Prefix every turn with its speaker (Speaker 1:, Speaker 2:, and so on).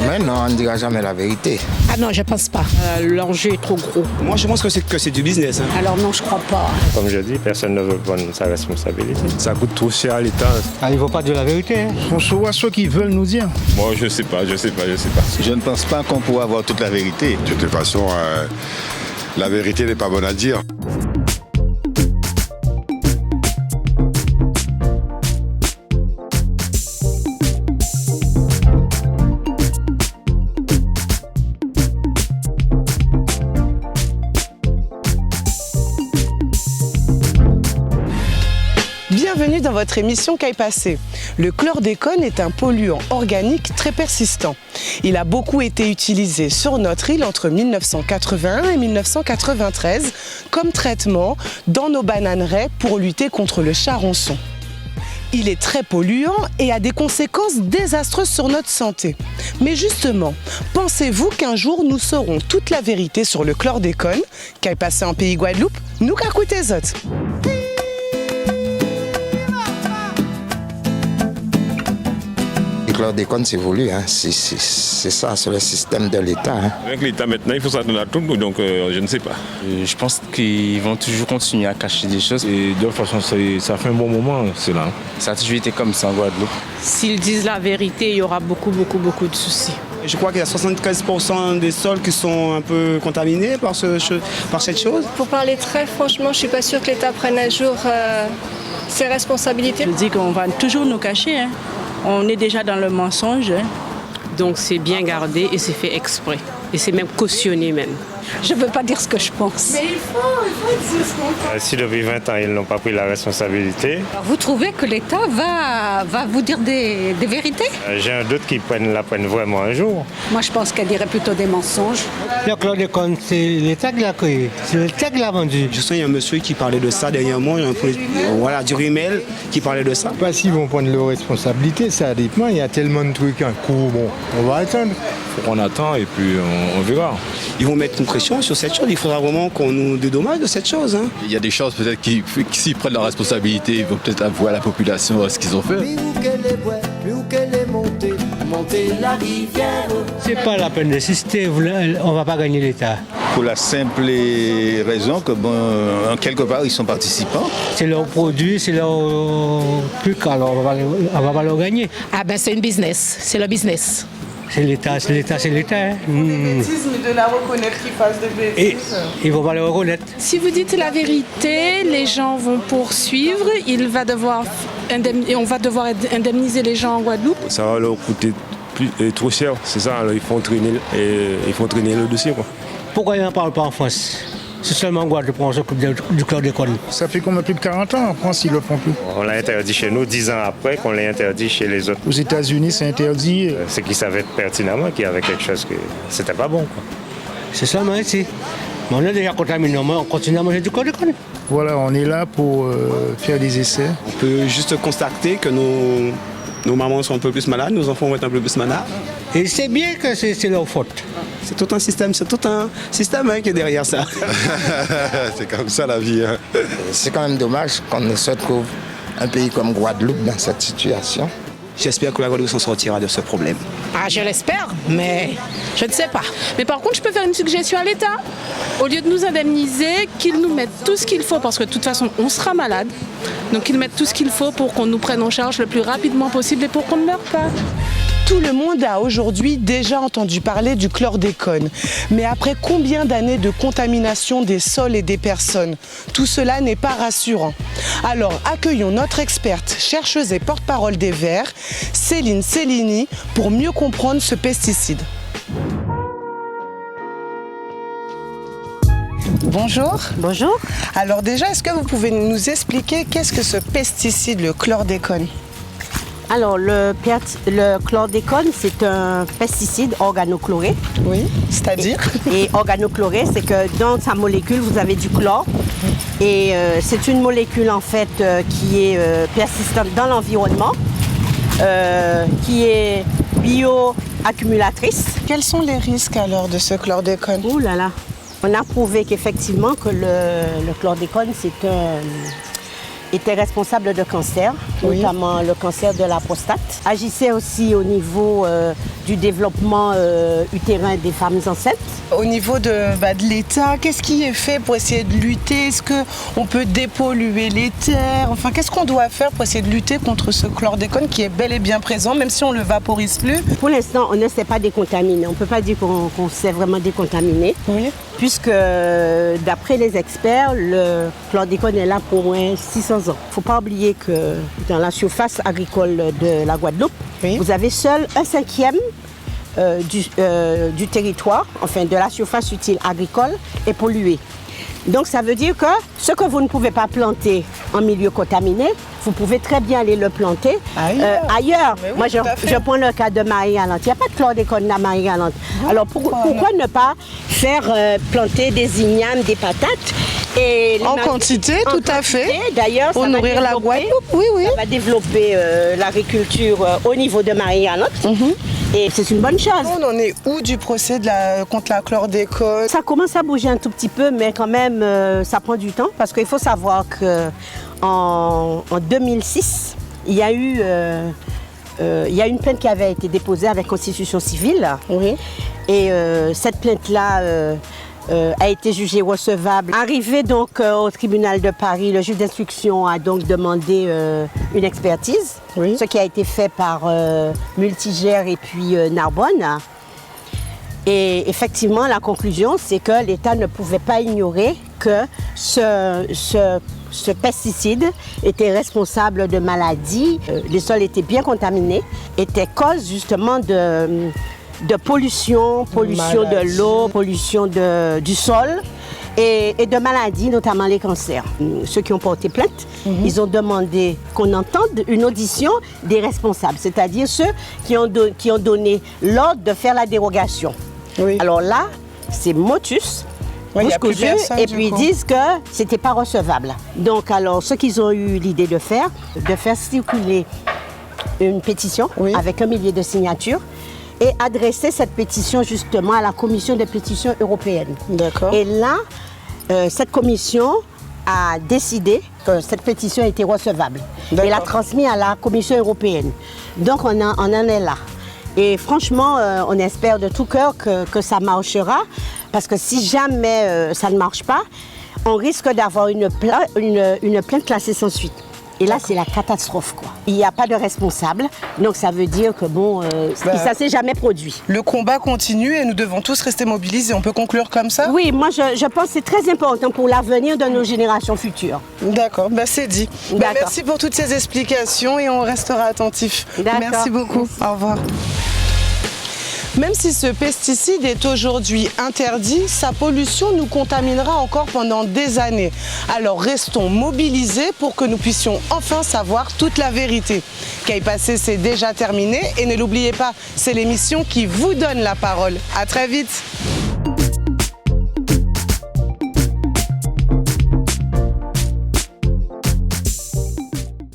Speaker 1: Mais non, on ne dira jamais la vérité.
Speaker 2: Ah non, je pense pas. L'enjeu est trop gros.
Speaker 3: Moi, je pense que c'est du business.
Speaker 2: Alors non, je crois pas.
Speaker 4: Comme je dis, personne ne veut prendre sa responsabilité.
Speaker 5: Ça coûte trop cher à l'État.
Speaker 6: Il ne faut pas dire la vérité.
Speaker 7: On saura ce qu'ils veulent nous dire.
Speaker 5: Moi, je sais pas.
Speaker 8: Je ne pense pas qu'on pourra avoir toute la vérité.
Speaker 9: De toute façon, la vérité n'est pas bonne à dire.
Speaker 10: Bienvenue dans votre émission Qu'aille passer. Le chlordécone est un polluant organique très persistant. Il a beaucoup été utilisé sur notre île entre 1981 et 1993 comme traitement dans nos bananeraies pour lutter contre le charançon. Il est très polluant et a des conséquences désastreuses sur notre santé. Mais justement, pensez-vous qu'un jour nous saurons toute la vérité sur le chlordécone? Qu'aille passer en pays Guadeloupe? Nous qu'acoutez zot.
Speaker 1: Le chlordécone, c'est voulu, hein. C'est ça, c'est le système de l'État. Hein.
Speaker 5: Avec l'État maintenant, il faut s'attendre à tout, donc je ne sais pas.
Speaker 11: Je pense qu'ils vont toujours continuer à cacher des choses.
Speaker 5: Et de toute façon, ça fait un bon moment, cela.
Speaker 11: Ça a toujours été comme ça en Guadeloupe.
Speaker 2: S'ils disent la vérité, il y aura beaucoup de soucis.
Speaker 3: Je crois qu'il y a 75% des sols qui sont un peu contaminés par cette chose.
Speaker 12: Pour parler très franchement, je ne suis pas sûre que l'État prenne un jour ses responsabilités.
Speaker 2: Je dis qu'on va toujours nous cacher. Hein. On est déjà dans le mensonge. Hein.
Speaker 13: Donc c'est bien gardé et c'est fait exprès. Et c'est même cautionné même.
Speaker 2: Je ne veux pas dire ce que je pense.
Speaker 12: Mais il faut dire ce qu'on pense.
Speaker 4: Si depuis 20 ans, ils n'ont pas pris la responsabilité.
Speaker 2: Vous trouvez que l'État va vous dire des vérités?
Speaker 4: J'ai un doute qu'ils la prennent vraiment un jour.
Speaker 2: Moi, je pense qu'elle dirait plutôt des mensonges.
Speaker 6: Le chlordécone, c'est l'État qui l'a créé. C'est l'État qui l'a vendu.
Speaker 3: Je sais, il y a un monsieur qui parlait de ça dernièrement. Il y a du Rimel qui parlait de ça.
Speaker 7: Pas s'ils vont prendre leurs responsabilités, ça dépend. Il y a tellement de trucs en cours. Bon, on va attendre.
Speaker 5: On attend et puis on verra.
Speaker 3: Ils vont mettre une pression sur cette chose. Il faudra vraiment qu'on nous dédommage de cette chose. Hein.
Speaker 14: Il y a des choses peut-être qui s'ils prennent la responsabilité, ils vont peut-être avouer à la population ce qu'ils ont fait.
Speaker 6: C'est pas la peine d'insister, on va pas gagner l'État.
Speaker 8: Pour la simple raison que, en quelque part, ils sont participants.
Speaker 6: C'est leur produit, c'est leur truc, alors on va pas leur gagner.
Speaker 2: Ah ben c'est une business, c'est le business.
Speaker 6: C'est l'État. Hein.
Speaker 10: C'est bêtisme de la reconnaître qu'ils fassent de bêtises.
Speaker 6: Et ils vont pas le reconnaître.
Speaker 12: Si vous dites la vérité, les gens vont poursuivre. On va devoir indemniser les gens en Guadeloupe.
Speaker 5: Ça va leur coûter trop cher, c'est ça. Alors ils font traîner le dossier. Quoi.
Speaker 6: Pourquoi ils n'en parlent pas en France? C'est seulement en Guadeloupe qu'on s'occupe du chlordécone.
Speaker 7: Ça fait combien plus de 40 ans en France, ils le font plus.
Speaker 4: On l'a interdit chez nous 10 ans après qu'on l'a interdit chez les autres.
Speaker 7: Aux États-Unis, c'est interdit.
Speaker 4: C'est qu'ils savaient pertinemment qu'il y avait quelque chose que c'était pas bon. Quoi.
Speaker 6: C'est seulement ici. Mais on est déjà contaminé, on continue à manger du chlordécone.
Speaker 7: Voilà, on est là pour faire des essais.
Speaker 3: On peut juste constater que nos mamans sont un peu plus malades, nos enfants vont être un peu plus malades.
Speaker 6: Et c'est bien que c'est leur faute.
Speaker 3: C'est tout un système hein, qui est derrière ça.
Speaker 9: C'est comme ça la vie. Hein.
Speaker 1: C'est quand même dommage qu'on se retrouve un pays comme Guadeloupe dans cette situation.
Speaker 3: J'espère que la Guadeloupe s'en sortira de ce problème.
Speaker 2: Ah, je l'espère, mais je ne sais pas.
Speaker 12: Mais par contre, je peux faire une suggestion à l'État. Au lieu de nous indemniser, qu'ils nous mettent tout ce qu'il faut, parce que de toute façon, on sera malade. Donc qu'ils mettent tout ce qu'il faut pour qu'on nous prenne en charge le plus rapidement possible et pour qu'on ne meure pas.
Speaker 10: Tout le monde a aujourd'hui déjà entendu parler du chlordécone. Mais après combien d'années de contamination des sols et des personnes? Tout cela n'est pas rassurant. Alors accueillons notre experte, chercheuse et porte-parole des Verts, Céline Cellini, pour mieux comprendre ce pesticide. Bonjour.
Speaker 2: Bonjour.
Speaker 10: Alors déjà, est-ce que vous pouvez nous expliquer qu'est-ce que ce pesticide, le chlordécone?
Speaker 15: Alors, le chlordécone, c'est un pesticide organochloré.
Speaker 10: Oui, c'est-à-dire?
Speaker 15: Et organochloré, c'est que dans sa molécule, vous avez du chlore. Et c'est une molécule, en fait, qui est persistante dans l'environnement, qui est bioaccumulatrice.
Speaker 10: Quels sont les risques alors de ce chlordécone?
Speaker 15: Ouh là là. On a prouvé qu'effectivement, que le chlordécone, était responsable de cancer,
Speaker 10: oui,
Speaker 15: notamment le cancer de la prostate. Agissait aussi au niveau du développement utérin des femmes enceintes.
Speaker 10: Au niveau de l'État, qu'est-ce qui est fait pour essayer de lutter? Est-ce qu'on peut dépolluer les terres? Enfin, qu'est-ce qu'on doit faire pour essayer de lutter contre ce chlordécone qui est bel et bien présent, même si on ne le vaporise plus?
Speaker 15: Pour l'instant, on ne sait pas décontaminer. On ne peut pas dire qu'on sait vraiment décontaminer.
Speaker 10: Oui.
Speaker 15: Puisque, d'après les experts, le chlordécone est là pour au moins 600 ans. Il ne faut pas oublier que dans la surface agricole de la Guadeloupe, vous avez seul 1/5 du territoire, enfin de la surface utile agricole, est polluée. Donc ça veut dire que ce que vous ne pouvez pas planter en milieu contaminé, vous pouvez très bien aller le planter ailleurs.
Speaker 10: Oui,
Speaker 15: moi, je prends le cas de Marie-Galante. Il n'y a pas de chlordécone à Marie-Galante. Alors pourquoi ne pas faire planter des ignames, des patates
Speaker 10: en quantité, tout à fait.
Speaker 15: D'ailleurs,
Speaker 10: pour nourrir la Guadeloupe, oui.
Speaker 15: Ça va développer l'agriculture au niveau de Marie-Galante. Et c'est une bonne chose.
Speaker 10: On en est où du procès contre la chlordécone?
Speaker 15: Ça commence à bouger un tout petit peu, mais quand même, ça prend du temps. Parce qu'il faut savoir qu'en 2006, il y a eu une plainte qui avait été déposée avec constitution civile.
Speaker 10: Oui.
Speaker 15: Et cette plainte-là a été jugée recevable. Arrivé donc au tribunal de Paris, le juge d'instruction a donc demandé une expertise, ce qui a été fait par Multigère et puis Narbonne. Et effectivement, la conclusion, c'est que l'État ne pouvait pas ignorer que ce pesticide était responsable de maladies. Les sols étaient bien contaminés, était cause justement de pollution de l'eau, pollution du sol et de maladies, notamment les cancers. Ceux qui ont porté plainte, ils ont demandé qu'on entende une audition des responsables, c'est-à-dire ceux qui ont donné l'ordre de faire la dérogation. Oui. Alors là, c'est motus, bouche cousue, et puis ils disent que c'était pas recevable. Donc alors, ce qu'ils ont eu l'idée de faire circuler une pétition avec 1 millier de signatures et adresser cette pétition justement à la commission des pétitions européenne. D'accord. Et là, cette commission a décidé que cette pétition était recevable et l'a transmise à la commission européenne. Donc on en est là. Et franchement, on espère de tout cœur que ça marchera, parce que si jamais ça ne marche pas, on risque d'avoir une plainte classée sans suite. Et là, c'est la catastrophe, quoi. Il n'y a pas de responsable, donc ça veut dire que bon, ça ne s'est jamais produit.
Speaker 10: Le combat continue et nous devons tous rester mobilisés. On peut conclure comme ça?
Speaker 15: Oui, moi je pense que c'est très important pour l'avenir de nos générations futures.
Speaker 10: D'accord, c'est dit. Merci pour toutes ces explications et on restera attentifs. Merci beaucoup. Au revoir. Même si ce pesticide est aujourd'hui interdit, sa pollution nous contaminera encore pendant des années. Alors restons mobilisés pour que nous puissions enfin savoir toute la vérité. Qu'à y passer, c'est déjà terminé et ne l'oubliez pas, c'est l'émission qui vous donne la parole. À très vite.